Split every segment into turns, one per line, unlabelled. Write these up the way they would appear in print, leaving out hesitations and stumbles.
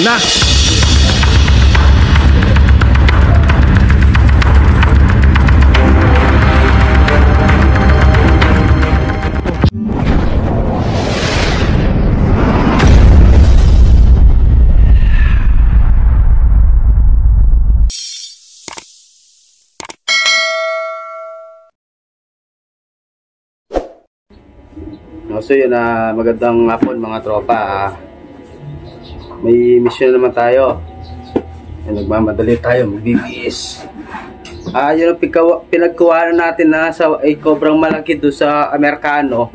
na.
So yun, magandang hapon mga tropa. May mission naman tayo. Nagmamadali tayo, magbibis. Yun ang pinagkuhanan natin na sa cobrang malaki doon sa Amerikano,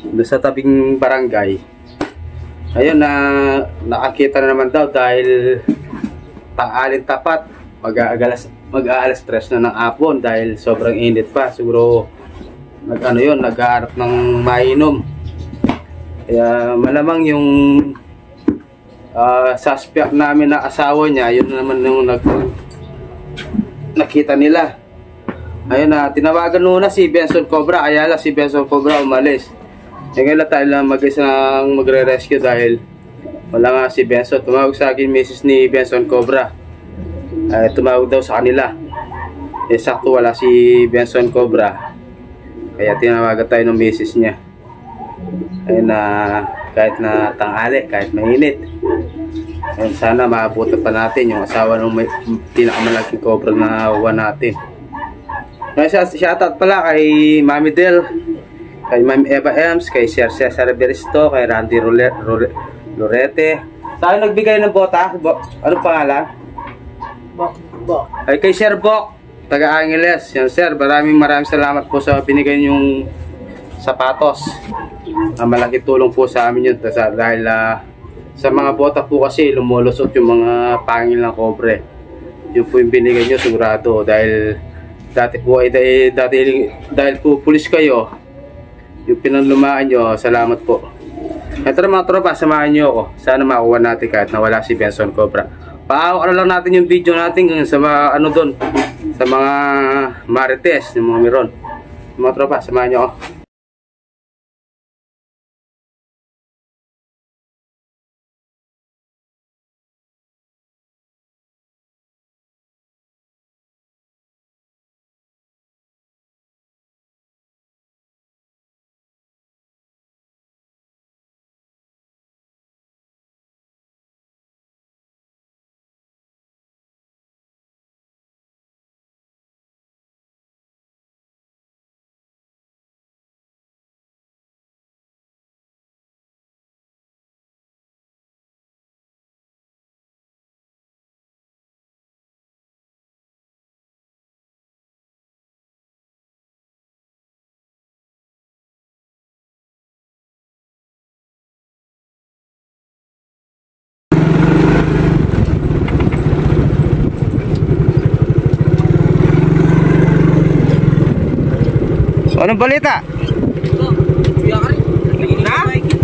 doon sa tabing barangay. Ayun, nakakita na naman daw dahil tanghalin tapat. Mag-aalas 3 na ng hapon dahil sobrang init pa. Siguro naghahanap ng mainom. Kaya malamang yung suspect namin na asawa niya, yun naman yung nakita nila. Ayun tinawagan muna si Benson Cobra. Ayala si Benson Cobra umalis. Ngayon tayo lang mag-isang magre-rescue dahil wala nga si Benson. Tumawag sa akin misis ni Benson Cobra. Tumawag daw sa kanila. Sakto wala si Benson Cobra. Kaya tinawagan tayo ng misis niya. Ayun kahit na tanghali, kahit mainit. Ayun, sana maabutan pa natin yung asawa ng pinakamalaking cobra na nakuha natin. Shoutout pala kay Mami Del, kay Mami Eva Ems, kay Sir Cesar Beristo, kay Randy Lorete. Saan nagbigay ng bota? Ano pangalan? Bok. Ay kay Sir Bok, taga Angeles. Yan sir, maraming salamat po sa binigay yung sapatos. Malaki tulong po sa amin yun dahil sa mga bota po kasi lumulusot yung mga pangil ng kobre. Yun po yung binigay nyo sigurado dahil dati po dahil po pulis kayo, yung pinanlumaan nyo, salamat po. Ito na mga tropa, samahan nyo ako. Sana makuha natin kahit nawala si Benson Cobra. Paawak na lang natin yung video natin sa mga doon, sa mga marites, yung mga meron. Mga tropa, samahan nyo ako. Anong balita?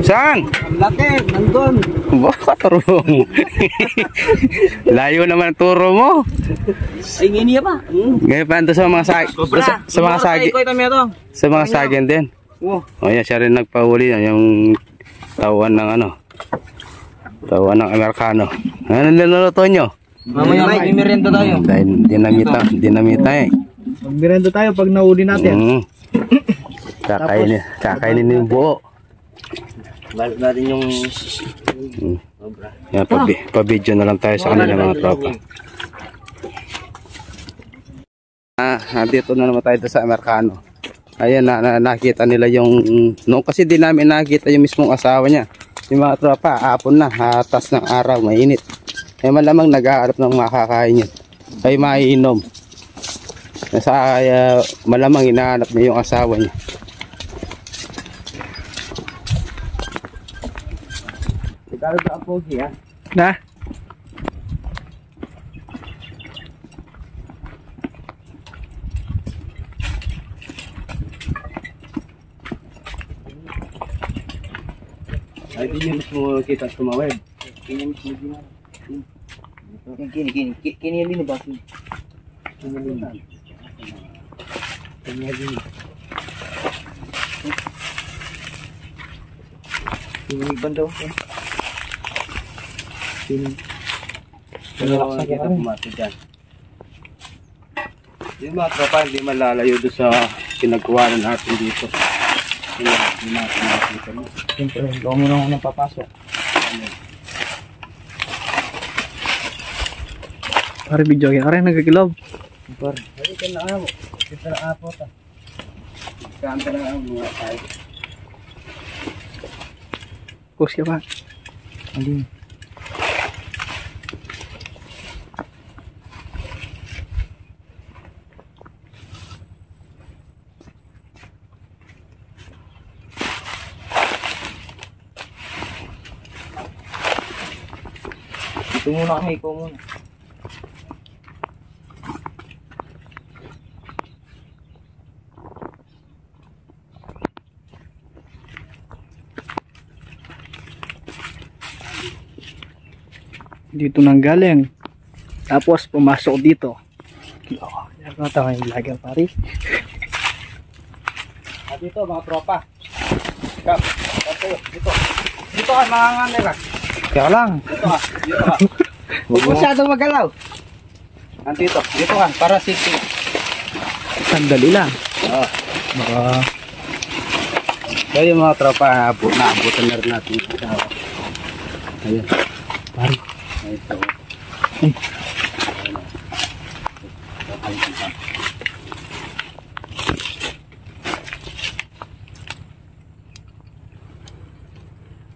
Saan?
Laki, nandun.
Baka turo mo. Layo naman turo mo.
Ay, ngini pa.
Ngayon pa ito sa mga sa mga sagin din. O yan, siya rin nagpahuli yung tawan ng tawan ng Amerikano. Ano niluluto nyo?
Mamaya may merienda tayo.
Dahil dinamita
Magmerienda tayo pag nahuli natin.
Kakainin yung buo.
Balik natin yung
Yan, pa-video na lang tayo sa kanila mga tropa. Dito na naman tayo sa Amerikano. Ayan, nakita nila yung noong kasi di namin nakita yung mismong asawa niya. Yung mga tropa, hapon na, hatas ng araw, mainit. Malamang nag-aarap ng makakain yun. Ay maiinom. Malamang hinahanap niya yung asawa niya.
Sigaro ba ang pogi ha?
Na? Ay, di niya mismo kita tumawid.
Kini yung linabas. Yung ibang daw. Pin.
Pero ako nakita pumato dyan. Yung mga tropa, hindi malalayo doon sa pinagkuhanan natin dito. Hindi natin nakita mo.
Siyempre, gawa mo na ako nang papasok. Pare, video kaya rin nagkikilaw. Pare.
Ay, ito na ako. Ito na ako ta. Kanta na ako mga tayo.
Post ka pa. Alin. Ito muna kami, ikaw muna. Dito nang galing. Tapos pumasok dito. Oh, ano tayo yung vlogger pare?
Dito mga tropa. Kap, dito. Dito ka mga nganera.
Kaya lang.
Dito ka. Huwag masyadong magalaw. Dito ka, para safety.
Sandali lang.
Oo.
Baka
Kaya yung mga tropa, naabutan na rin natin. Ayan.
pare.
Ito.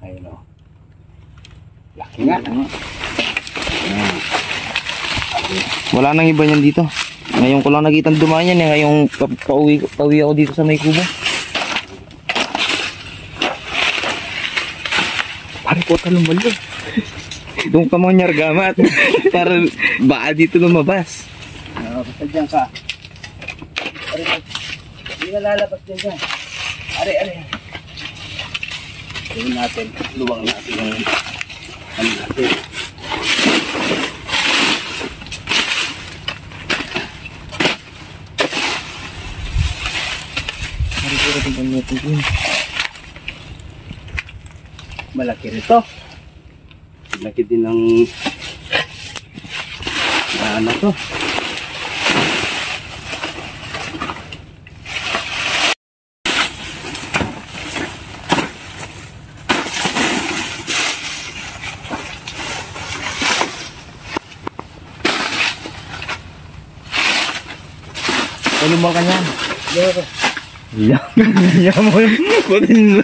Ayun o. Laki nga.
Wala nang iba niyan dito. Ngayon ko lang nakita dumaan yan eh. Ngayong pauwi ako dito sa may kubo. Pare ko talumalo. Doon ka mga nyargamat. Para baka dito lumabas.
Basta dyan ka. Hindi na lalabas dyan. Are. Tingnan natin. Luwang natin yung ano natin. Malaki rito. Laki din ng ano to.
Lumal ka niyan. Yan mo yung kunin mo.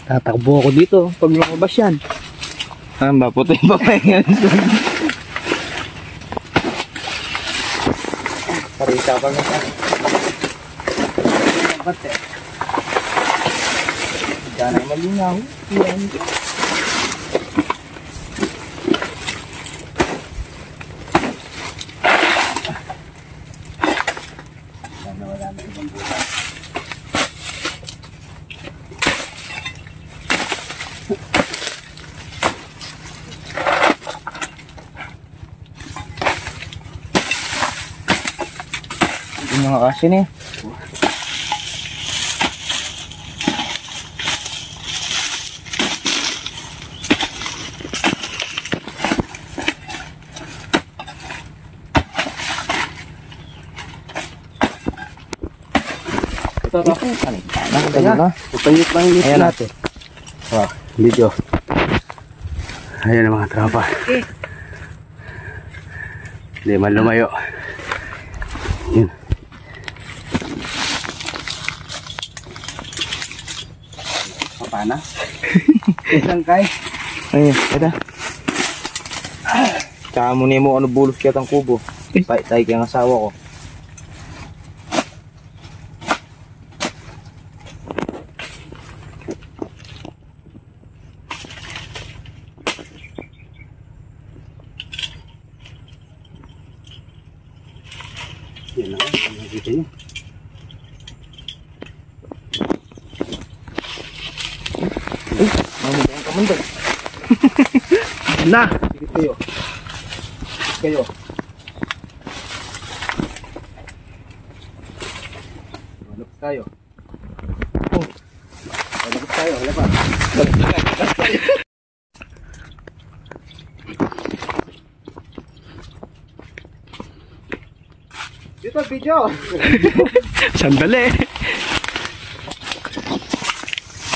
Tatakbo ako dito pag lumabas yan. Ba, puti pa pa yan. Parita pa nga ka.
Bate.
Diyan ay malinaw. Yan.
Wala na ibang bulan.
Yung mga kasin eh.
Ito.
Na.
Upanyit lang yung
Ayan
natin. Video. Ayan ang mga tropa. Hindi man lumayo. Yun. Papana? Isang kay?
Ayun, ito. Tsaka mo ni mo ano bulos kaya ang kubo. Tayo kaya ang asawa ko.
Yan na, nakikita nyo.
Mamudang ka mundo. Na!
Sige kayo. Kayo. Malapit tayo. Malapit tayo, wala pa. ito, video.
Sandali.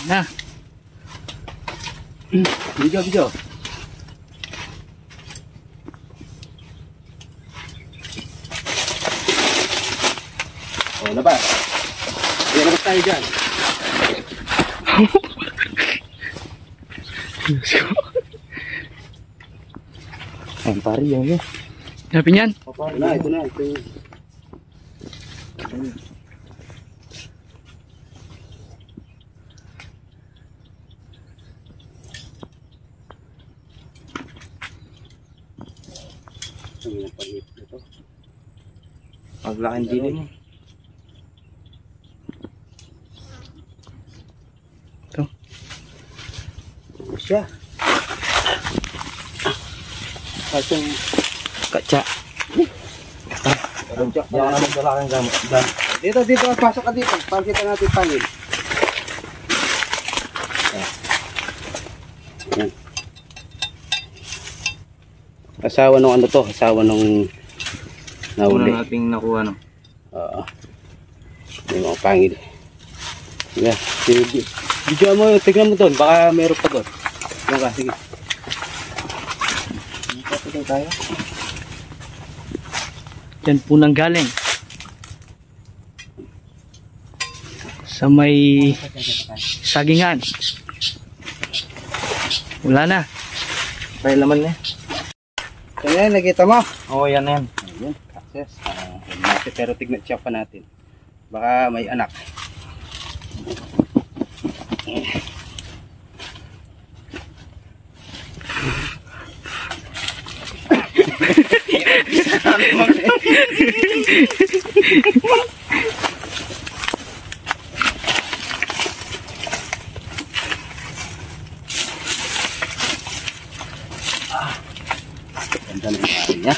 Na.
Video. Oh, labas. Labas tayo dyan.
Ayun pare, yan.
Hanapin yan.
Ito na.
Paglakan din mo.
Ito.
Siya. Kasong
Katsa. Diyan ka na magdala kang gamot.
dito, pasok ka dito. Pakita natin pangil. Asawa nung ano to, asawa nung nahuli.
Una nating nakuha no.
Oo. Yung mga pangil. Yeah, sige. Video mo, tignan mo doon, baka meron pa doon. Diyan ka, sige.
Ito tayo.
Yan po nang galing. Sa may sagingan. Wala na.
May laman na.
Yan, nakita mo?
Oo, yan na yan.
Ayun, access. Pero tignan check pa natin. Baka may anak. Ganda na yung pari niya.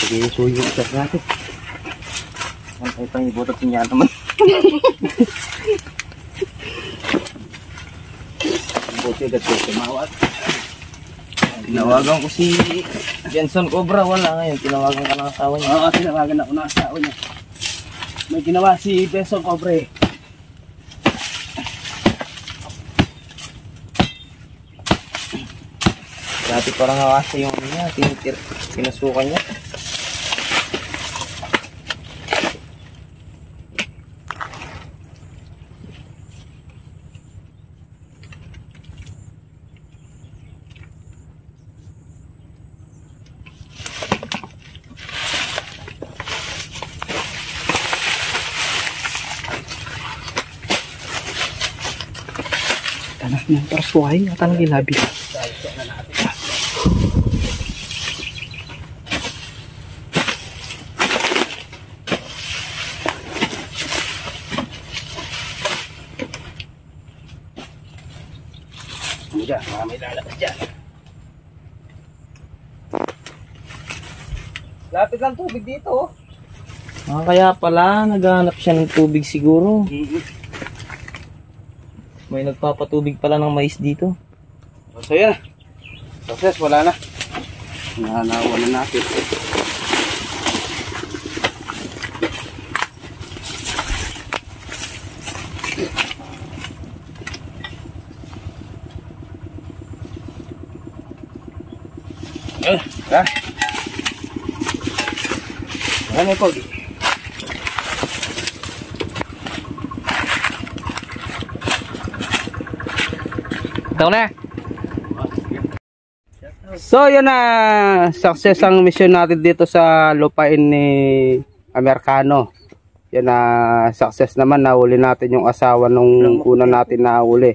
Sige, suyo yung access natin.
Ang pang ibutot niya naman.
Buti agad ko tumawag.
Tinawagan ko si Benson Cobra, wala ngayon. Tinawagan ka ng asawa niya.
Oo, tinawagan ako ng asawa niya. May ginawa si Benson Cobre.
Dati parang nakasa yung ano niya, pinasukan niya.
Tanak ng parsuhay. At ang gilabi.
Diyan, mga may lalabas dyan. Lapit lang tubig dito.
Kaya pala, naghahanap siya ng tubig siguro. May nagpapatubig pala ng mais dito.
So yan. Success, wala na. Wala natin. Ha? Ano yung pogi?
Ito na.
So yun na, success ang mission natin dito sa lupain ni Amerikano. Yan na, success naman, nahuli natin yung asawa nung una natin nahuli.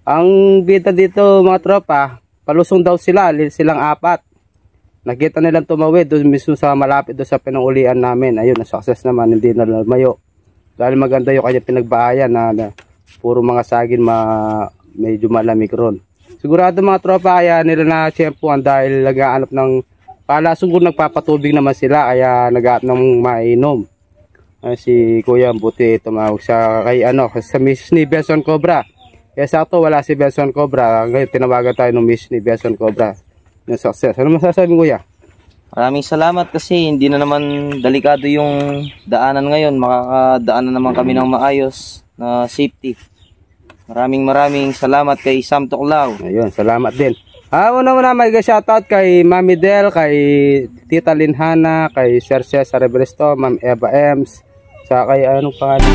Ang bida dito mga tropa, palusong daw silang apat. Nakita nilang tumawid doon mismo sa malapit doon sa pinangulian namin. Ayun, na success naman, hindi na lumayo. Dahil maganda yung kanyang pinagbahayan na puro mga sagin medyo malamig ron. Sigurado mga tropa, kaya nila na tiyempuan dahil nag-aanap ng siguro nagpapatubig naman sila, kaya nag-aanap ng mainom. Si Kuya Buti tumawag sa sa miss ni Benson Cobra. Kaya sakto wala si Benson Cobra. Ngayon tinawagan tayo ng miss ni Benson Cobra. Na success. Ano masasabi mo, Kuya?
Maraming salamat kasi hindi na naman delikado yung daanan ngayon. Makakadaan na naman kami ng maayos na safety. Maraming salamat kay Sam Tuklaw.
Ayun, salamat din. Una may shoutout kay Mami Del, kay Tita Linhana, kay Sir Cesar Rebresto, Ma'am Eva Ems, sa kay anong pangalan?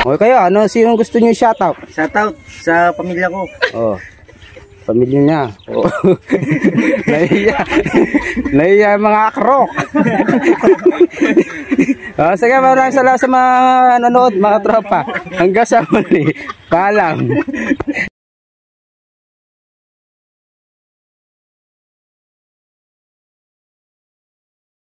Okay kayo, sino gusto niyo shoutout?
Shoutout sa pamilya ko.
Oh. Pamilya niya. Oh. Naiya mga akrok. Sige, maraming salamat sa mga nanonood, mga tropa. Hanggang sa muli. Paalam.